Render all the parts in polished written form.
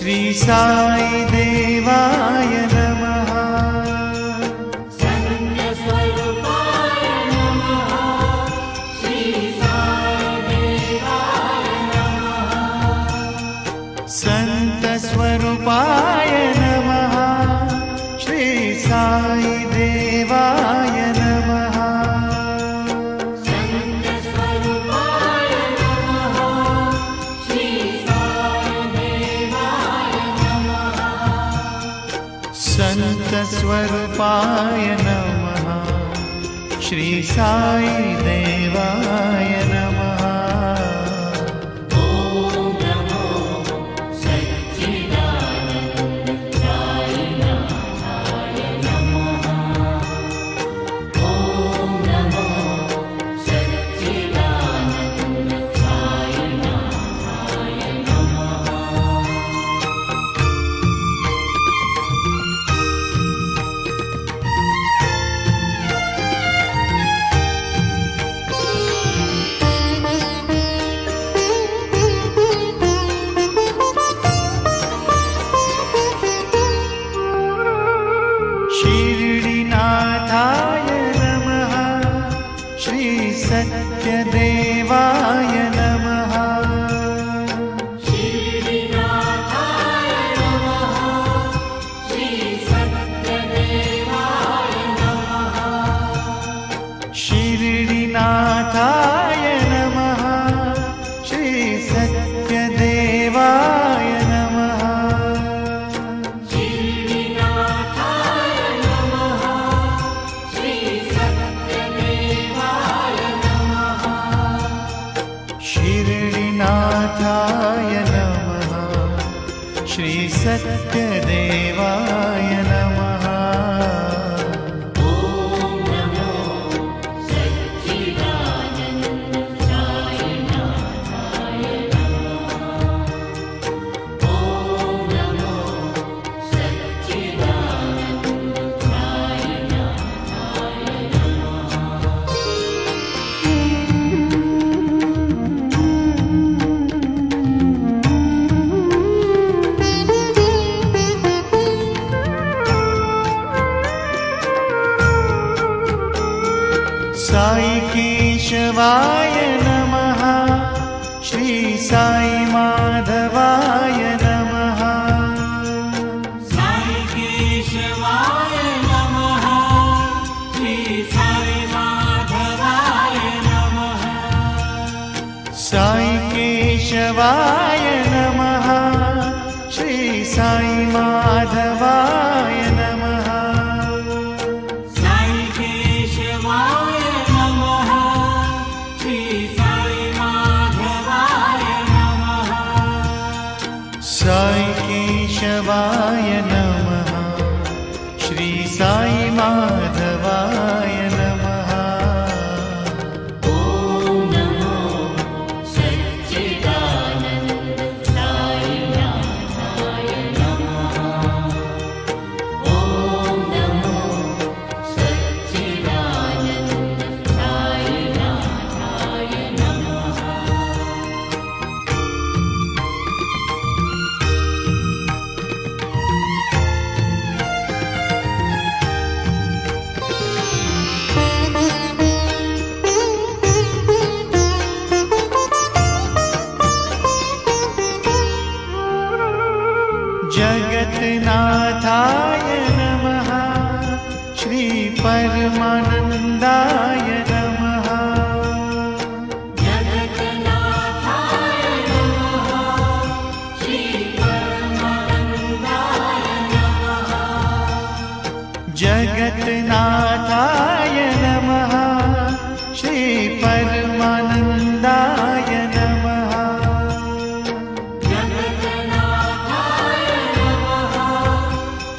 श्री साई देवाय नमः। संत स्वरूपाय नमः। श्री साई देवाय नमः। संत स्वरूपाय नमः। श्री साई देवाय नमः। संत स्वरूपाय नमः। श्री साई देवाय नमः। संत स्वरूपाय नमः। श्री साई देवाय नमः। ओम नमो सच्चिदानंद साईनाथाय नमः। ओम नमो सच्चिदानंद साईनाथाय नमः। शिरडीनाथाय नमः। श्री सत्यदेवाय नमः। शिरडीनाथाय नमः। श्री सत्यदेवाय नमः। शिरडीनाथाय नमः। श्री सत्यदेवाय नमः। शिरडीनाथाय नमः। श्री सत्यदेवाय नमः। शिरडीनाथाय नमः। श्री सत्यदेवाय नमः। ओम नमो सच्चिदानंद साईनाथाय नमः। ओम नमो सच्चिदानंद साईनाथाय नमः। साई केशवाय नमः। श्री साई माधवाय नमः। साई केशवाय नमः। श्री साई माधवाय नमः। साई केशवाय नमः। श्री साई माधवाय नमः। साई केशवाय नमः। श्री साई माधवाय नमः। साई केशवाय नमः। श्री साई माधवाय नमः। ओम नमो सच्चिदानंद साईनाथाय नमः। ओम नमो सच्चिदानंद साईनाथाय नमः। जगन्नाथाय नमः। श्री परमानंदाय नमः। जगन्नाथाय नमः। श्री परमानंदाय नमः। जगन्नाथाय नमः। श्री परमानंदाय नमः। जगन्नाथाय नमः।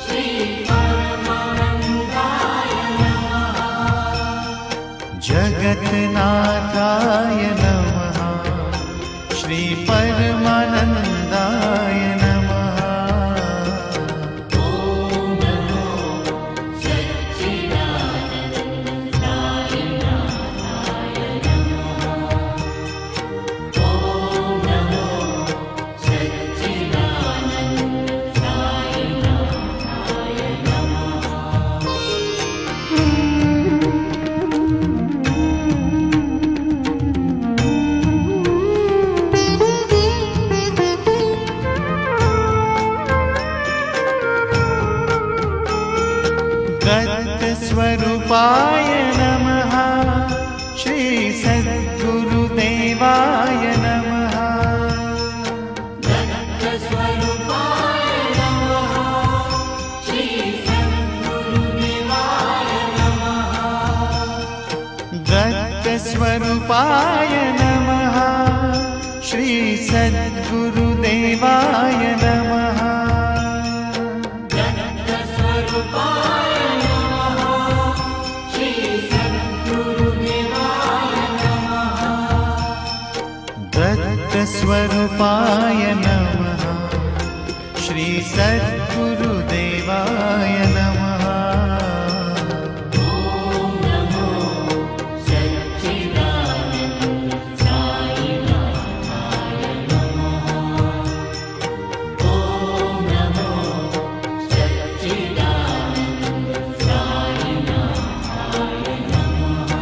श्री परमानंदाय नमः। जगन्नाथाय नमः। श्री परमानंदाय नमः। ओम नमो सच्चिदानंद साईनाथाय नमः। ओम नमो सच्चिदानंद दत्तस्वरूपाय नमः श्री सद्गुरुदेवाय नमः दत्तस्वरूपाय नमः श्री सद्गुरुदेवाय नमः दत्तस्वरूपाय नमः श्री सद्गुरुदेवाय नमः दत्तस्वरूपाय नमः श्री सद्गुरुदेवाय नमः दत्तस्वरूपाय नमः श्री सद्गुरुदेवाय नमः ॐ नमो सच्चिदानन्द साईनाथाय नमः ॐ नमो सच्चिदानन्द साईनाथाय नमः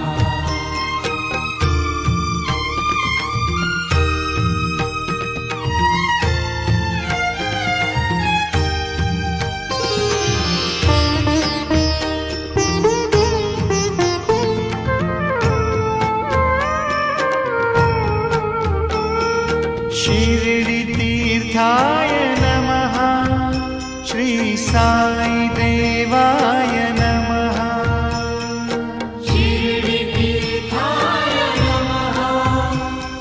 शिरडितीर्थाय नमः श्री साई देवाय नमः शिरडितीर्थाय नमः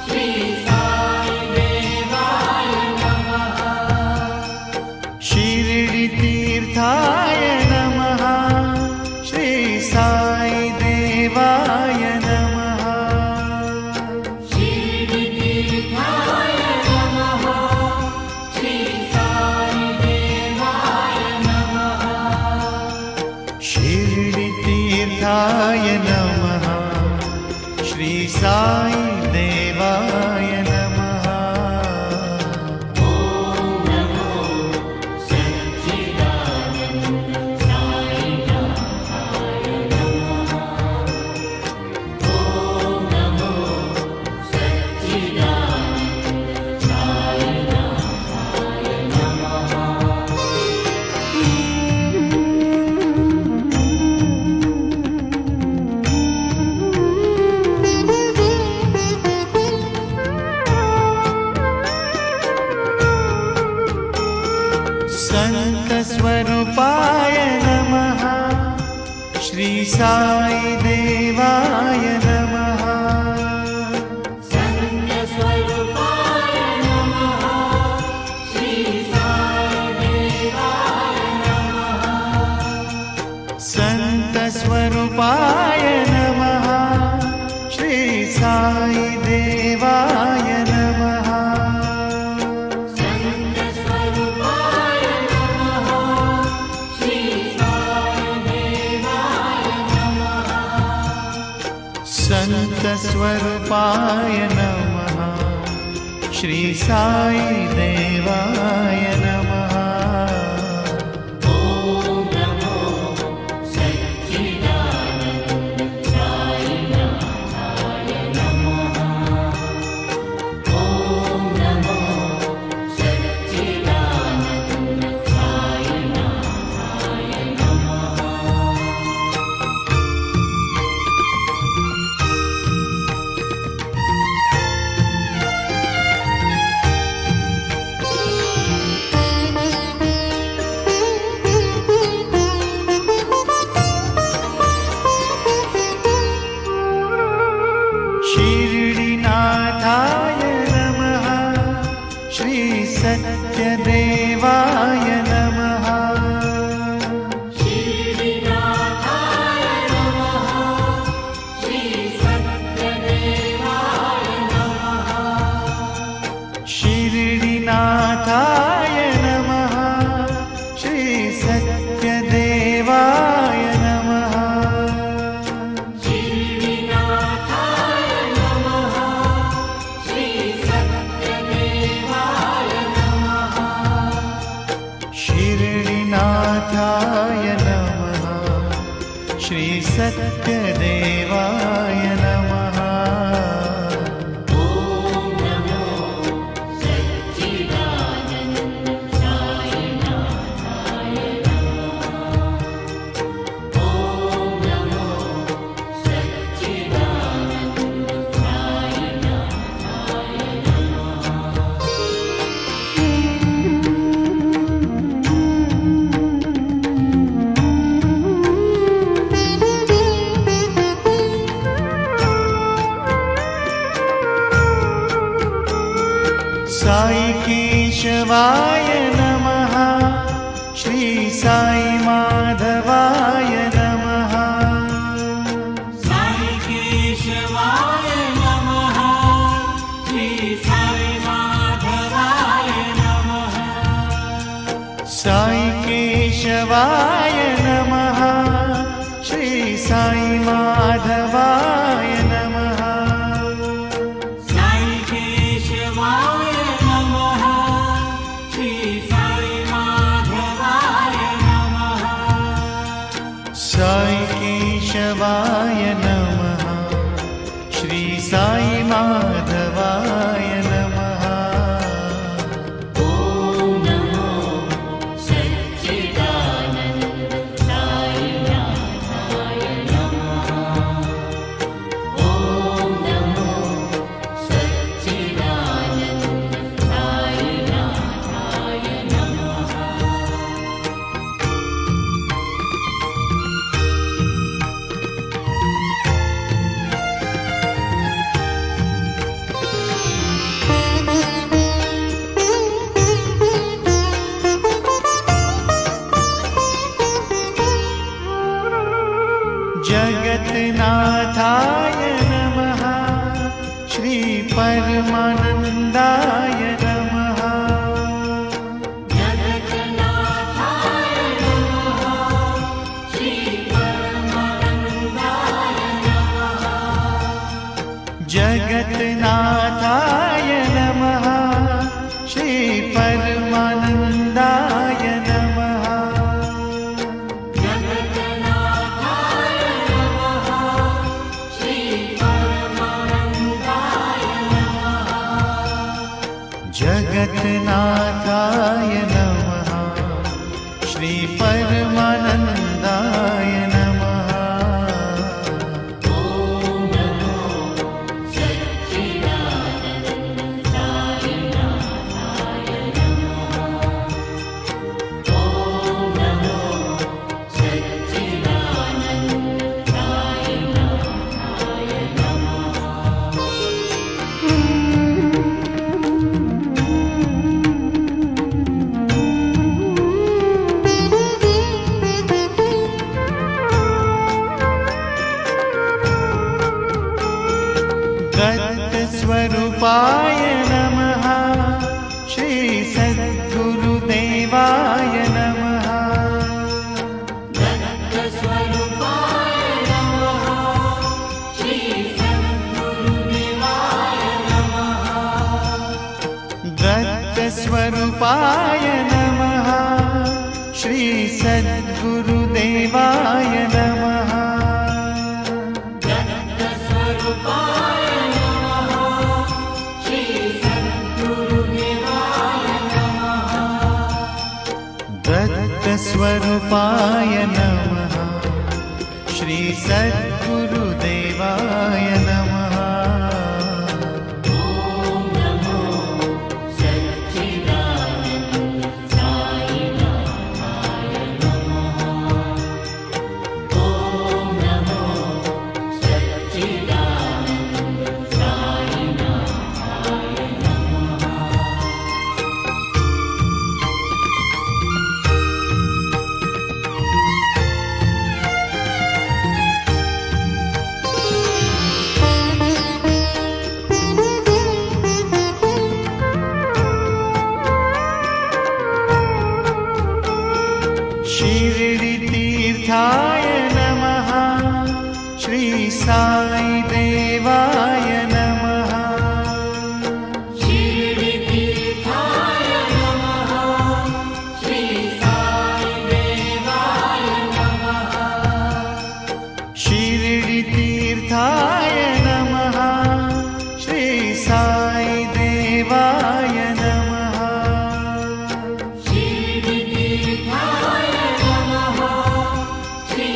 श्री साईदेवाय नमः शिरडितीर्थाय नमः श्री साई देवाय नमः शिरडितीर्थाय नमः श्री साईदेवाय नमः शिरडितीर्थाय नमः श्री साई देवाय नमः ॐ नमो सच्चिदानन्द साईनाथाय नमः ॐ नमो सच्चिदानन्द साईनाथाय नमः संतस्वरूपाय नमः श्री साई देवाय नमः सन्तस्वरूपाय नमः श्री साईदेवाय नमः संतस्वरूपाय नमः श्री साई देवाय नमः सन्तस्वरूपाय नमः श्री साईदेवाय नमः संतस्वरूपाय नमः श्री साई देवाय नमः ॐ नमो सच्चिदानन्द साईनाथाय नमः ॐ नमो सच्चिदानन्द साईनाथाय नमः शिरडिनाथाय नमः श्री सत्यदेवाय नमः शिरडिनाथाय नमः श्री सत्यदेवाय नमः शिरडिनाथाय नमः श्री सत्यदेवाय नमः शिरडिनाथाय नमः श्री सत्यदेवाय नमः शिरडिनाथाय नमः श्री सत्यदेवाय नमः ॐ नमो सच्चिदानन्द साईनाथाय नमः ॐ नमो केशवाय नमः श्री साई माधवाय नमः साई केशवाय नमः श्री साई माधवाय नमः साई केशवाय नमः श्री साई माधवाय नमः साई केशवाय नमः श्री साई माधवाय नमः साई केशवाय नमः श्री साई माधवाय नमः ॐ नमो सच्चिदानन्द साईनाथाय नमः ॐ नमो सच्चिदानन्द साईनाथाय नमः जगन्नाथाय नमः श्री परमानन्दाय नमः जगन्नाथाय नमः श्री परमानन्दाय नमः जगन्नाथाय नमः श्री परमानन्दाय नमः जगन्नाथाय नमः श्री परमानन्दाय नमः जगन्नाथाय नमः श्री परमानन्दाय नमः ॐ नमो सच्चिदानन्द साईनाथाय नमः ॐ नमो सच्चिदानन्द साईनाथाय नमः दत्तस्वरूपाय नमः श्री सद्गुरुदेवाय नमः दत्तस्वरूपाय नमः श्री सद्गुरुदेवाय नमः दत्तस्वरूपाय नमः श्री सद्गुरुदेवाय नमः दत्तस्वरूपाय नमः श्री सद्गुरुदेवाय नमः दत्तस्वरूपाय नमः श्री सद्गुरुदेवाय नमः ॐ नमो सच्चिदानन्द साईनाथाय नमः ॐ नमो सच्चिदानन्द साईनाथाय नमः शिरडितीर्थाय नमः श्री साई देवाय नमः शिरडितीर्थाय नमः श्री साईदेवाय नमः शिरडितीर्थाय नमः श्री साई देवाय नमः शिरडितीर्थाय नमः श्री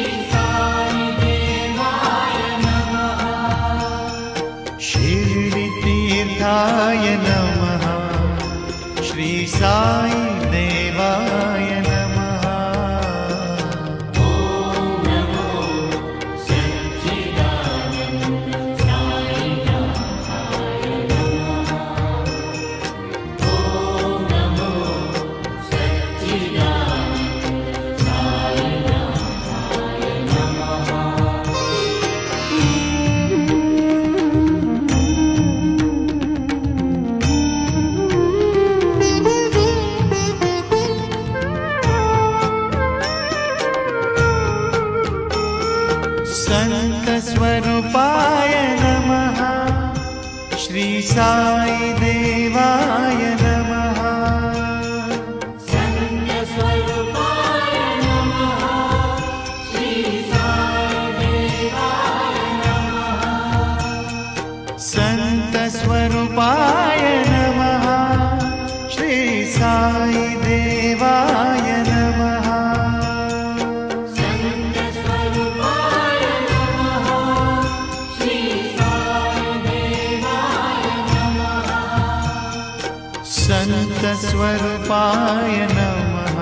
स्वरूपाय नमः।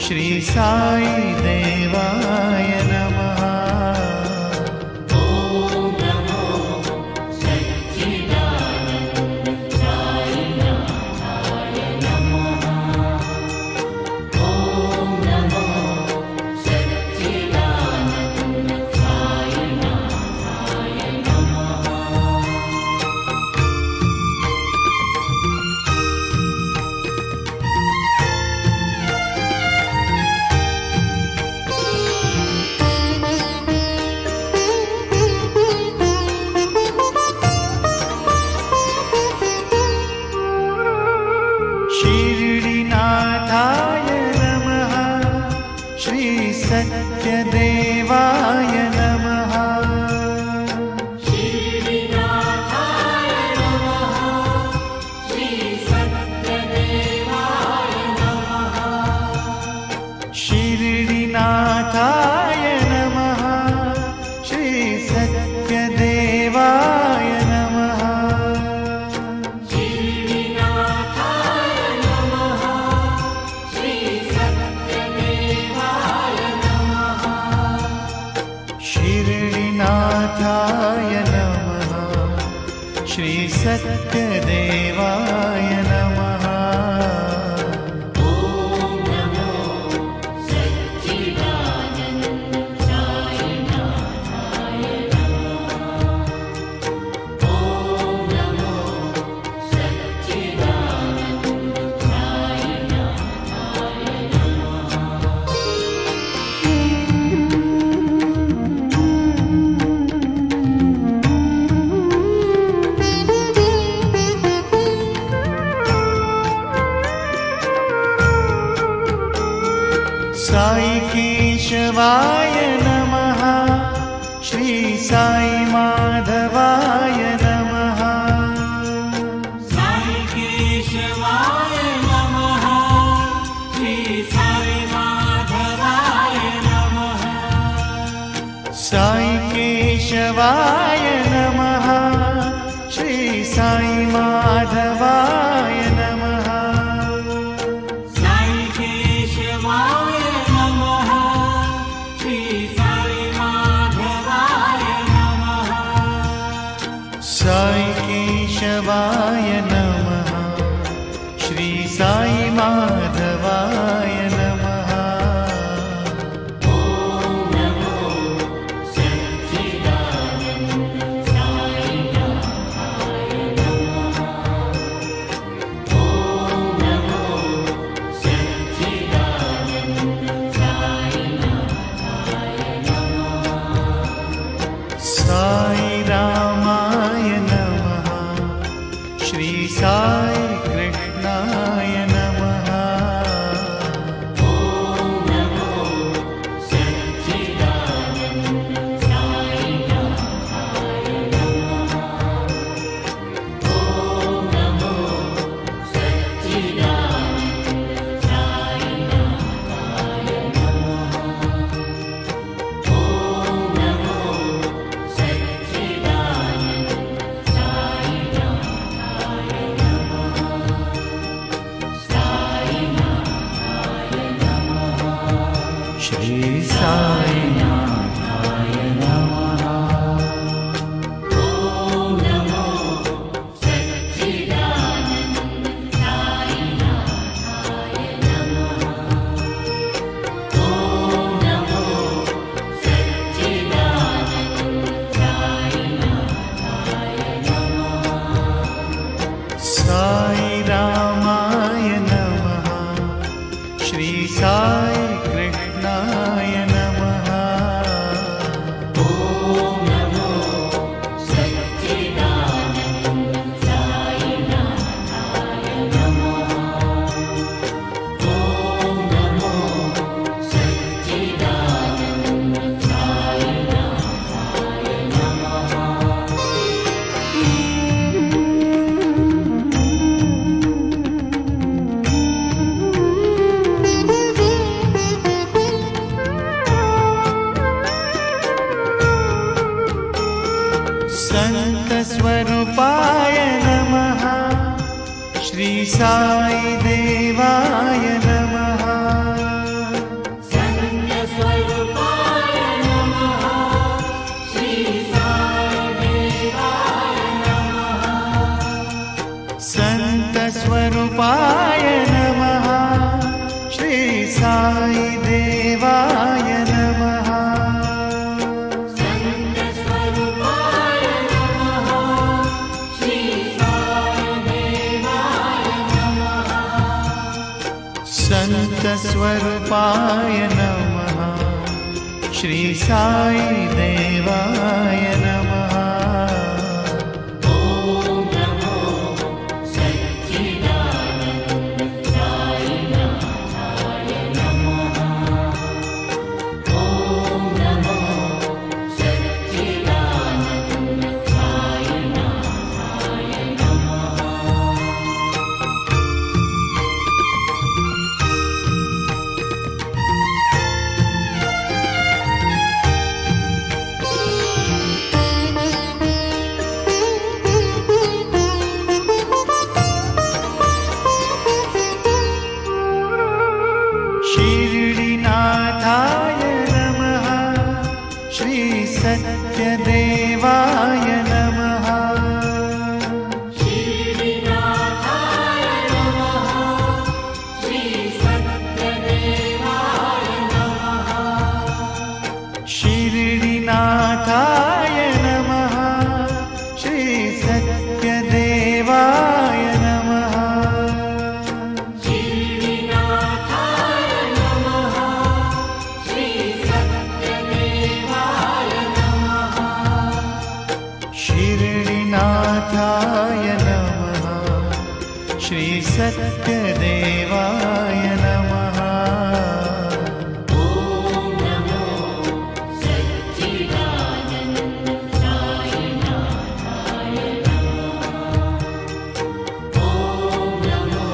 श्री साई देवाय नमः। ॐ नमो सच्चिदानन्द साईनाथाय नमः। ॐ नमो सच्चिदानन्द साईनाथाय नमः। शिरडीनाथाय नमः। श्री सत्यदेवाय नमः। शिरडीनाथाय नमः। श्री सत्यदेवाय नमः। शिरडीनाथाय नमः। श्री सत्यदेवाय नमः। शिरडीनाथाय नमः। श्री सत्यदेवाय नमः। शिरडीनाथाय नमः। श्री सत्यदेवाय नमः। ॐ नमो सच्चिदानन्द साईनाथाय नमः। ॐ नमो सच्चिदानन्द साईनाथाय साई केशवाय नमः। श्री साई माधवाय नमः। साई केशवाय नमः। श्री साई माधवाय नमः। साई केशवाय नमः। श्री साई माधवाय नमः। साई केशवाय नमः। श्री साई माधवाय नमः। साई केशवाय नमः। श्री साई माधवाय नमः। ॐ नमो सच्चिदानन्द साईनाथाय नमः। ॐ नमो सच्चिदानन्द साईनाथाय नमः। साई रामाय नमः। श्री साई कृष्णाय नमः। ॐ नमो सच्चिदानन्द साईनाथाय नमः। ॐ नमो सच्चिदानन्द साईनाथाय नमः। ॐ नमो सच्चिदानन्द साईनाथाय नमः। साईनाथाय नमः। श्री साई नाथाय नमः। ॐ नमो सच्चिदानन्द साईनाथाय नमः। ॐ नमो सच्चिदानन्द साईनाथाय नमः। साई रामाय नमः। श्री साई कृष्णाय नमः। ॐ संतस्वरूपाय नमः। श्री साई देवाय नमः। ॐ नमो सच्चिदानन्द साईनाथाय नमः। ॐ नमो सच्चिदानन्द साईनाथाय नमः। शिरडीनाथाय नमः। श्री सत्यदेवाय नमः। शिरडीनाथाय नमः। श्री सत्यदेवाय नमः। शिरडीनाथाय नमः। श्री सत्यदेवाय नमः। शिरडीनाथाय नमः। श्री सत्यदेवाय नमः। शिरडीनाथाय नमः। श्री सत्यदेवाय नमः। ॐ नमो सच्चिदानन्द साईनाथाय नमः। ॐ नमो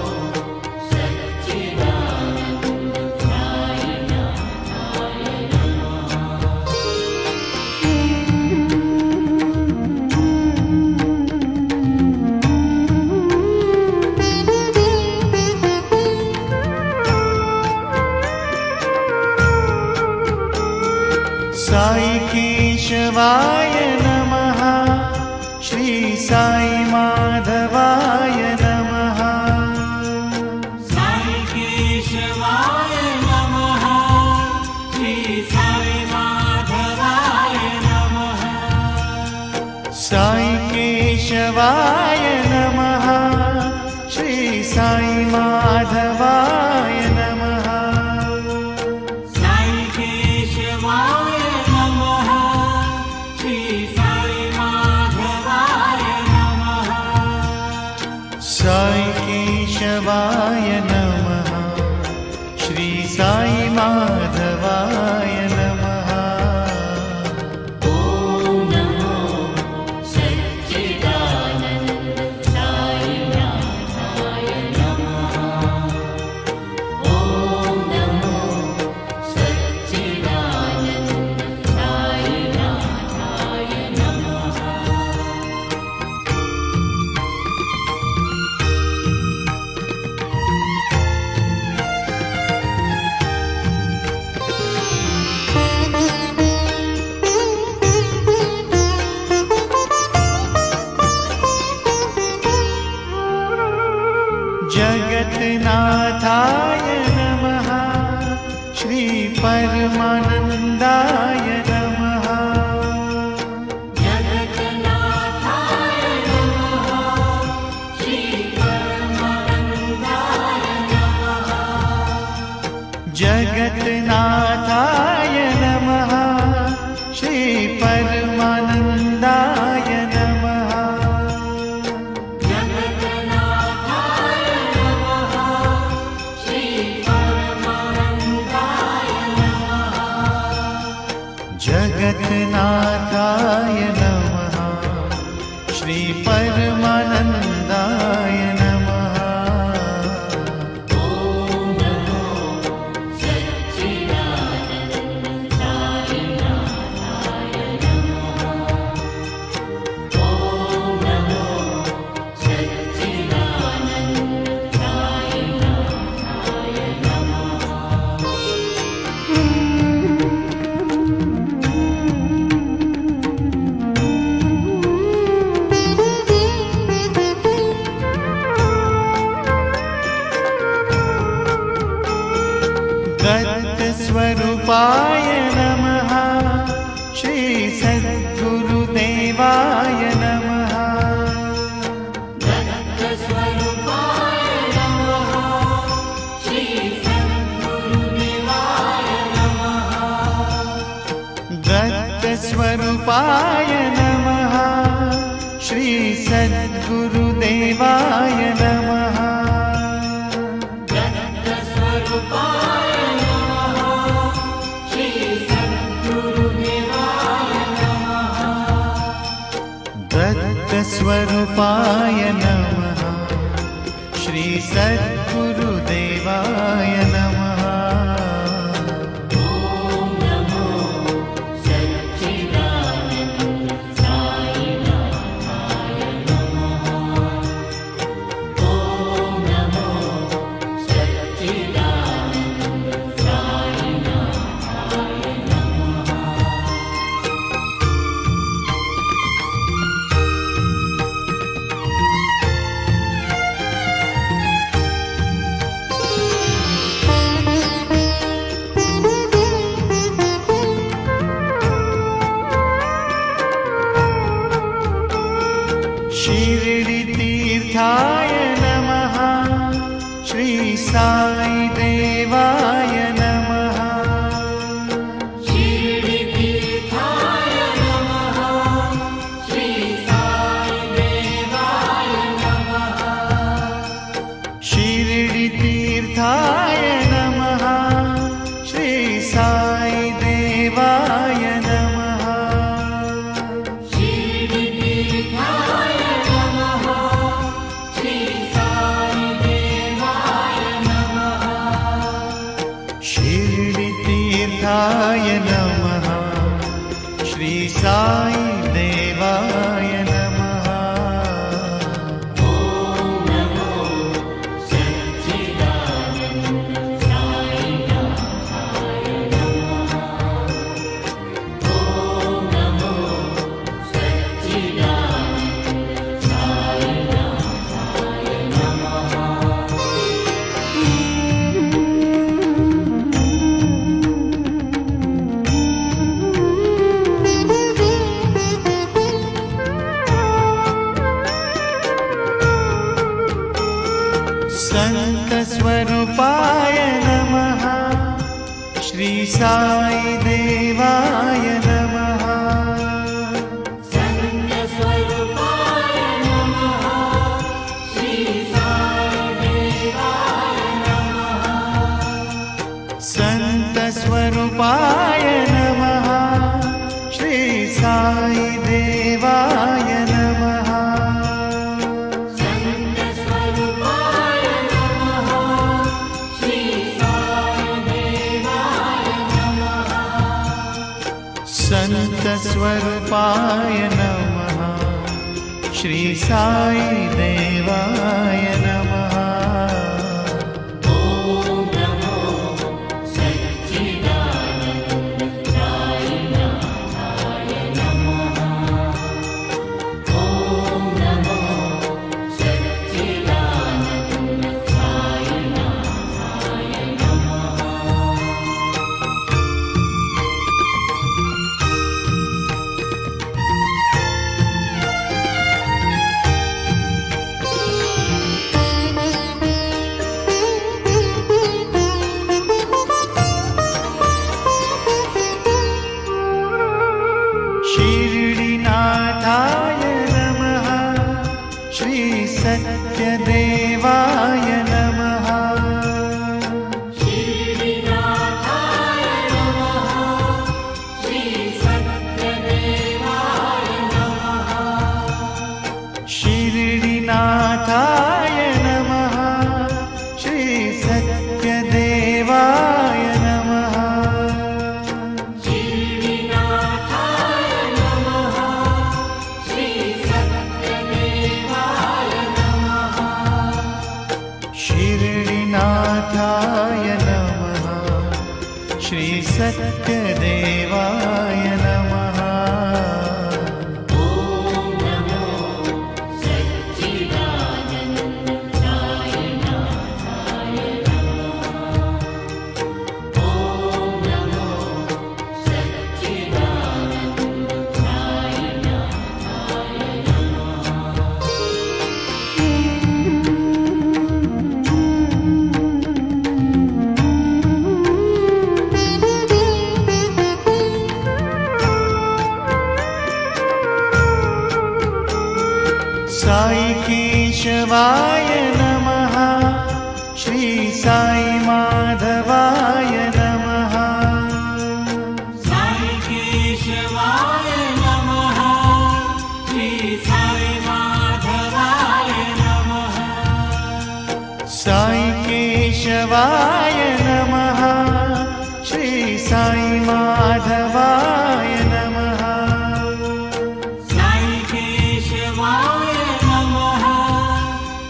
सच्चिदानन्द साईनाथाय साई केशवाय नमः। श्री साई माधवाय नमः। साई केशवाय नमः। श्री साई माधवाय नमः। साई केशवाय नमः। श्री साई माधवाय नमः। साई केशवाय नमः। श्री साई माधवाय नमः। साई केशवाय नमः। श्री साई माधवाय नमः। ॐ नमो सच्चिदानन्द साईनाथाय नमः। ॐ नमो सच्चिदानन्द साईनाथाय नमः। जगन्नाथाय नमः। श्री परमानन्दाय नमः। जगन्नाथाय नमः। श्री परमानन्दाय नमः। जगन्नाथाय नमः। श्री परमानन्दाय नमः। जगन्नाथाय नमः। श्री परमानन्दाय नमः। जगन्नाथाय नमः। श्री परमानन्दाय नमः। ॐ नमो सच्चिदानन्द साईनाथाय नमः। ॐ नमो सच्चिदानन्द साईनाथाय नमः। दत्तस्वरूपाय नमः। श्री सद्गुरुदेवाय नमः। दत्तस्वरूपाय नमः। श्री दत्तस्वरूपाय नमः श्री सद्गुरुदेवाय नमः दत्तस्वरूपाय नमः श्री सद्गुरुदेवाय नमः दत्तस्वरूपाय नमः श्री सद्गुरुदेवाय नमः शिरडितीर्थाय नमः श्री साई देवाय नमः शिरडितीर्थाय नमः श्री साई देवाय नमः शिरडितीर्थाय नमः श्री साई देवाय नमः शिरडितीर्थाय नमः श्री साई देवाय नमः शिरडितीर्थाय नमः श्री साई देवाय नमः ॐ नमो सच्चिदानन्द साईनाथाय नमः ॐ नमो सच्चिदानन्द साईनाथाय नमः संत स्वरूपाय नमः श्री साई देवाय नमः सन्नस्वरूपाय नमः श्री साई देवाय नमः संत स्वरूपाय नमः श्री साई देवाय नमः सन्नस्वरूपाय नमः श्री साई देवाय नमः संत स्वरूपाय नमः श्री साई देवाय नमः ॐ नमो सच्चिदानन्द साईनाथाय नमः ॐ नमो सच्चिदानन्द साईनाथाय नमः शिरडीनाथाय नमः श्री सत्यदेवाय नमः शिरडिनाथाय नमः श्री सत्यदेवाय नमः शिरडीनाथाय नमः श्री सत्यदेवाय नमः शिरडिनाथाय नमः श्री सत्यदेवाय नमः शिरडीनाथाय नमः श्री सत्यदेवाय नमः ॐ नमो सच्चिदानन्द साईनाथाय नमः ॐ नमो सच्चिदानन्द साईनाथाय नमः केशवाय नमः श्री साई माधवाय नमः साई केशवाय नमः श्री साई माधवाय नमः साई केशवाय नमः श्री साई माधवाय नमः साई केशवाय नमः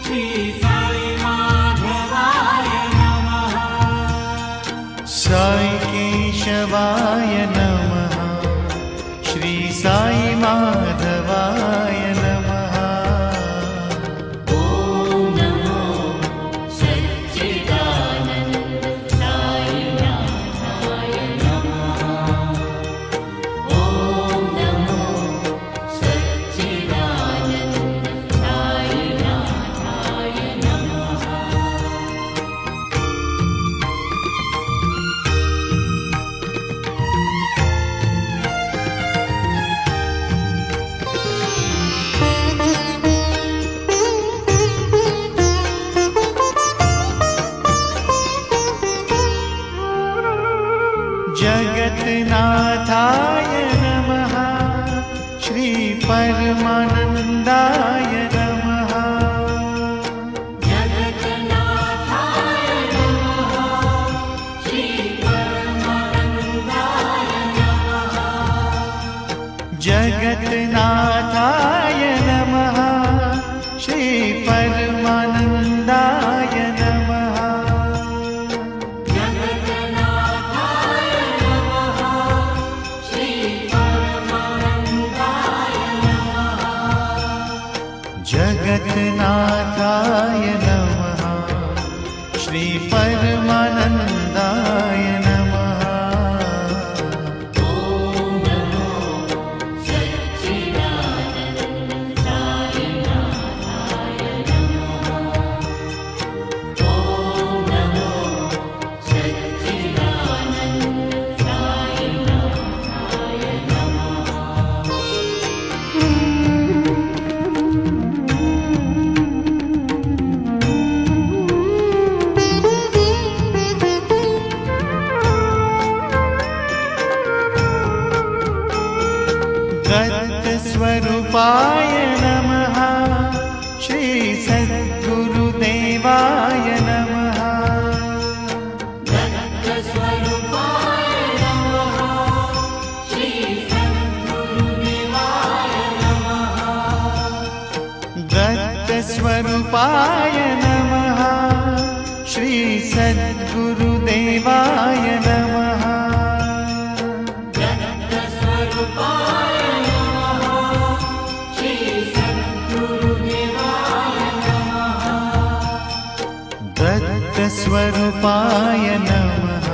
श्री साई माधवाय नमः साई केशवाय नमः श्री साई माधवाय नमः ॐ नमो सच्चिदानन्द साईनाथाय नमः ॐ नमो सच्चिदानन्द साईनाथाय नमः जगन्नाथाय नमः श्री परमानन्दाय नमः जगन्नाथाय नमः श्री परमानन्दाय नमः जगन्नाथाय नमः श्री परमानन्दाय नमः जगन्नाथाय नमः श्री परमानन्दाय नमः जगन्नाथाय नमः श्री परमानन्दाय नमः ॐ नमो सच्चिदानन्द साईनाथाय नमः ॐ नमो सच्चिदानन्द साईनाथाय नमः दत्तस्वरूपाय नमः श्री सद्गुरुदेवाय नमः दत्तस्वरूपाय नमः श्री सद्गुरुदेवाय नमः दत्तस्वरूपाय नमः श्री सद्गुरुदेवाय नमः दत्तस्वरूपाय नमः श्री सद्गुरुदेवाय नमः दत्तस्वरूपाय नमः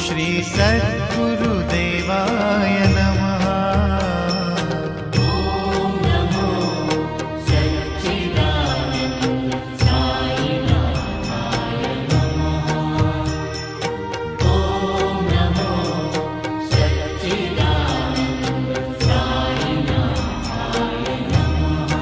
श्री सद्गुरुदेवाय नमः ॐ नमो सच्चिदानन्द साईनाथाय नमः ॐ नमो सच्चिदानन्द साईनाथाय नमः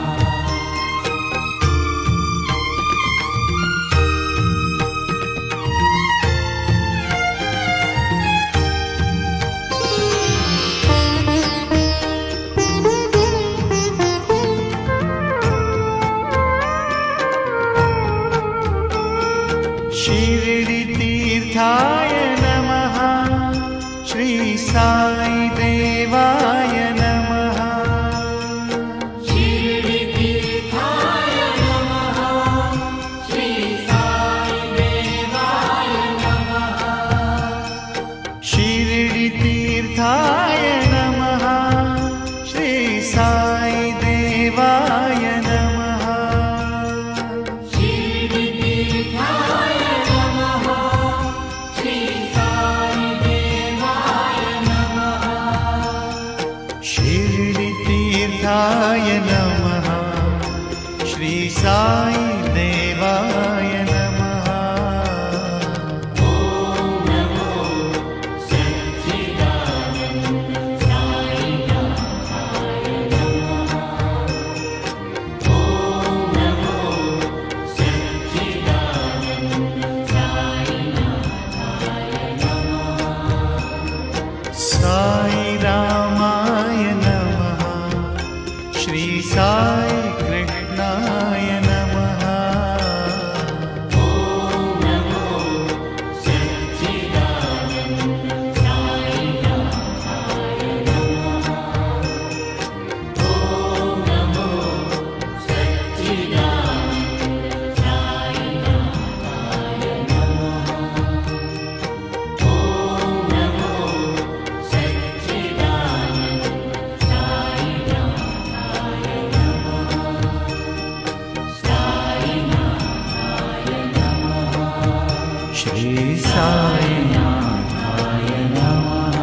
शिरडितीर्थाय नमः श्री साई देवाय नमः शिरडितीर्थाय नमः श्री साईदेवाय नमः शिरडितीर्थाय नमः श्री साई देवाय नमः शिरडितीर्थाय नमः श्री साईदेवाय नमः श्री साईनाथाय नमः।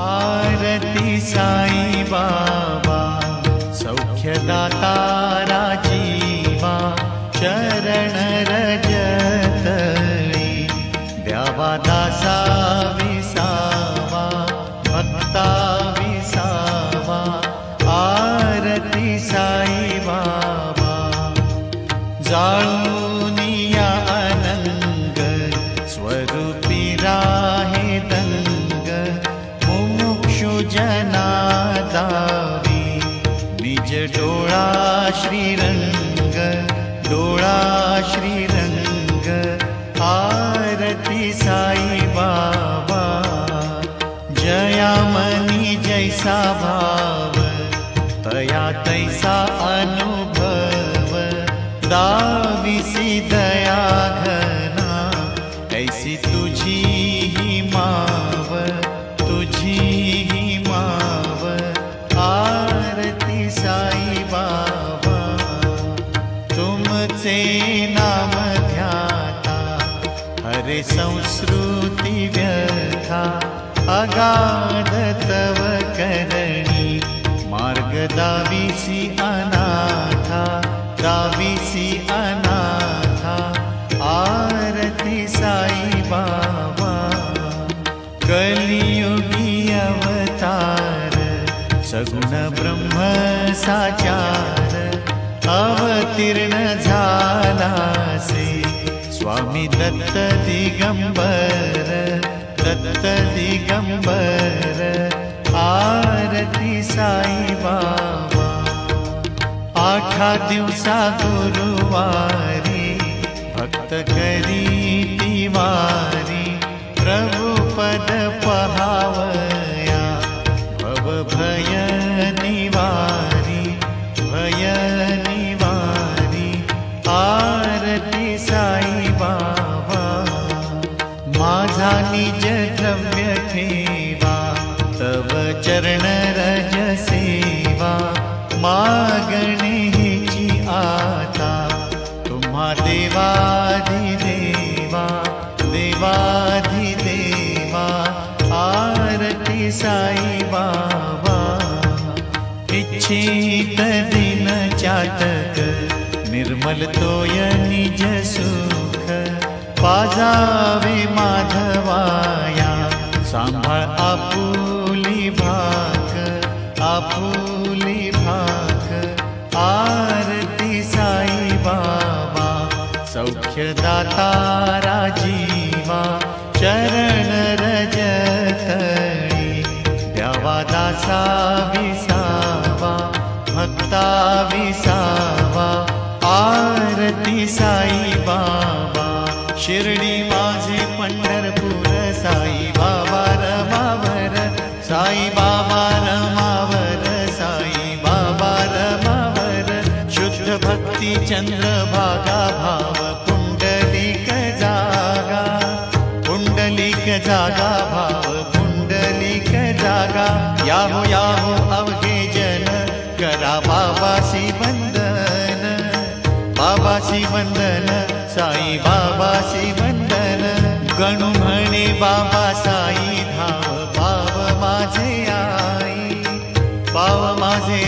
आरती साई बाबा सौख्यदाता राजीवा चरण रजतळी द्यावा दासा विसावा भक्ता विसावा। आरती साई बाबा जाळूनिया अनंग स्वरूपी राहे दंग मुमुक्षु जना दावी निज डोळा श्रीरंग डोळा श्रीरंग। आरती साई बाबा जयामनी जैसा भाव तया तैसा अनुभव दाविसी दया घना ऐसी तुझी ही माव तुझी ही माव। आरती साई बाबा तुमचे नाम ध्याता हरे संस्कृती व्यथा अगाध तव करणी मार्ग दाविसी अनाथा दाविसी अनाथा। आरती साई बाबा कलियुगी अवतार सगुण ब्रह्म साचार अवतीर्ण झालासे स्वामी दत्त दिगंबर दत्त दिगंबर। आरती साई बाबा आठा दिवसा गुरुवारी भक्त करी तिवारी प्रभु पद पहावया भव भय निवारी भय निवारी। आरती साई बाबा माझा निज द्रव्य ठेवा तव चरण रज सेवा मागणे हिची आता तुम्हा देवाधिदेवा देवाधिदेवा। आरती साई बाबा इच्छित दिन चाटक निर्मल तोय निज सुख पाजावे माधवाया सांभाळ आपुली भाक आपुली भाक। आरती साई बाबा सौख्यदाता राजीवा चरण रजतळी द्यावा दासा विसावा भक्ता विसावा। आरती साई बाबा शिर्डी माझे पंढरपूर साई बाबा रमावर साई बाबा रमावर साई बाबा रमावर। शुद्ध भक्ती चंद्रभागा भाव पुंडलिक जागा पुंडलिक जागा भाव पुंडलिक जागा। याहो याहो अवघे जन करा बाबासी वंदन बाबासी वंदन साई बाबासी वंदन। गणू म्हणे बाबा साई धाव पाव माझे आई पाव माझे